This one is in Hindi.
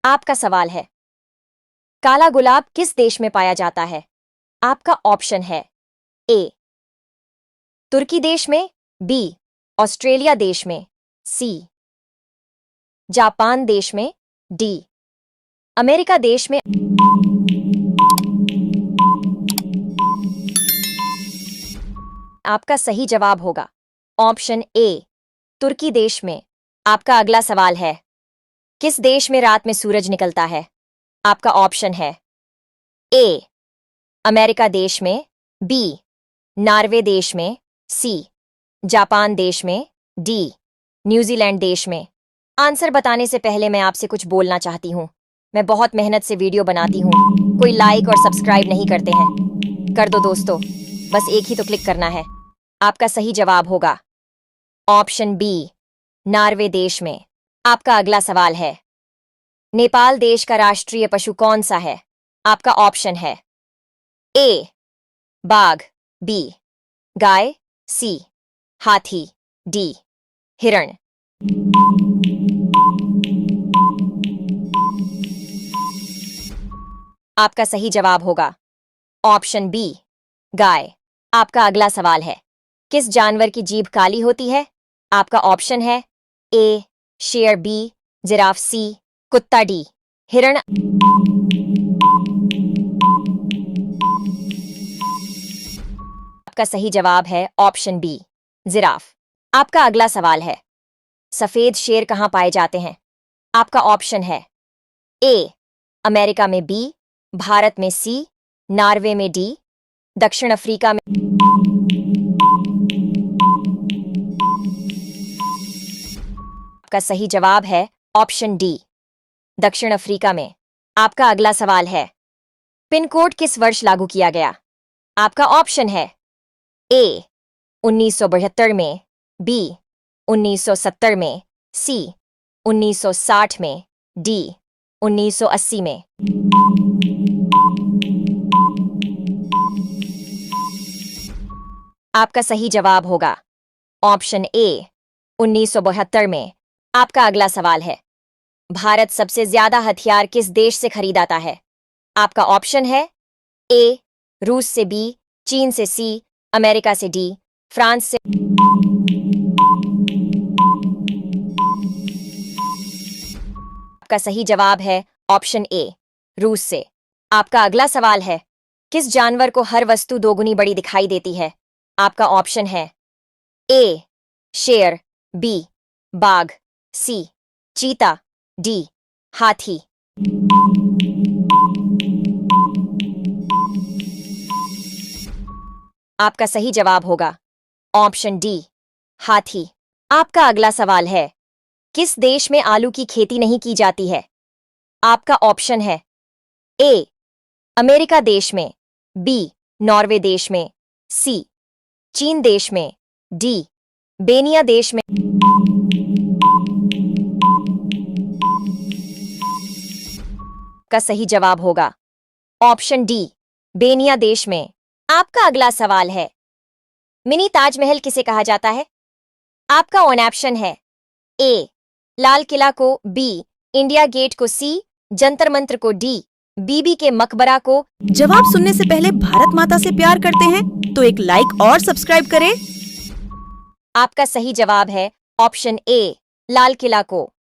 आपका सवाल है, काला गुलाब किस देश में पाया जाता है? आपका ऑप्शन है ए तुर्की देश में, बी ऑस्ट्रेलिया देश में, सी जापान देश में, डी अमेरिका देश में। आपका सही जवाब होगा ऑप्शन ए तुर्की देश में। आपका अगला सवाल है, किस देश में रात में सूरज निकलता है? आपका ऑप्शन है ए अमेरिका देश में, बी नॉर्वे देश में, सी जापान देश में, डी न्यूजीलैंड देश में। आंसर बताने से पहले मैं आपसे कुछ बोलना चाहती हूँ। मैं बहुत मेहनत से वीडियो बनाती हूँ, कोई लाइक और सब्सक्राइब नहीं करते हैं। कर दो दोस्तों, बस एक ही तो क्लिक करना है। आपका सही जवाब होगा ऑप्शन बी नॉर्वे देश में। आपका अगला सवाल है, नेपाल देश का राष्ट्रीय पशु कौन सा है? आपका ऑप्शन है ए बाघ, बी गाय, सी हाथी, डी हिरण। आपका सही जवाब होगा ऑप्शन बी गाय। आपका अगला सवाल है, किस जानवर की जीभ काली होती है? आपका ऑप्शन है ए शेर, बी जिराफ, सी कुत्ता, डी हिरण। आपका सही जवाब है ऑप्शन बी जिराफ। आपका अगला सवाल है, सफेद शेर कहां पाए जाते हैं? आपका ऑप्शन है ए अमेरिका में, बी भारत में, सी नॉर्वे में, डी दक्षिण अफ्रीका में। आपका सही जवाब है ऑप्शन डी दक्षिण अफ्रीका में। आपका अगला सवाल है, पिन कोड किस वर्ष लागू किया गया? आपका ऑप्शन है ए 1972 में, बी 1970 में, सी 1960 में, डी 1980 में। आपका सही जवाब होगा ऑप्शन ए 1972 में। आपका अगला सवाल है, भारत सबसे ज्यादा हथियार किस देश से खरीदाता है? आपका ऑप्शन है ए रूस से, बी चीन से, सी अमेरिका से, डी फ्रांस से। आपका सही जवाब है ऑप्शन ए रूस से। आपका अगला सवाल है, किस जानवर को हर वस्तु दोगुनी बड़ी दिखाई देती है? आपका ऑप्शन है ए शेर, बी बाघ, सी चीता, डी हाथी। आपका सही जवाब होगा ऑप्शन डी हाथी। आपका अगला सवाल है, किस देश में आलू की खेती नहीं की जाती है? आपका ऑप्शन है ए अमेरिका देश में, बी नॉर्वे देश में, सी चीन देश में, डी बेनिया देश में। का सही जवाब होगा ऑप्शन डी बेनिया देश में। आपका अगला सवाल है, मिनी ताजमहल किसे कहा जाता है? आपका ऑप्शन है ए लाल किला को, बी इंडिया गेट को, सी जंतर मंत्र को, डी बीबी के मकबरा को। जवाब सुनने से पहले भारत माता से प्यार करते हैं तो एक लाइक और सब्सक्राइब करें। आपका सही जवाब है ऑप्शन ए लाल किला को।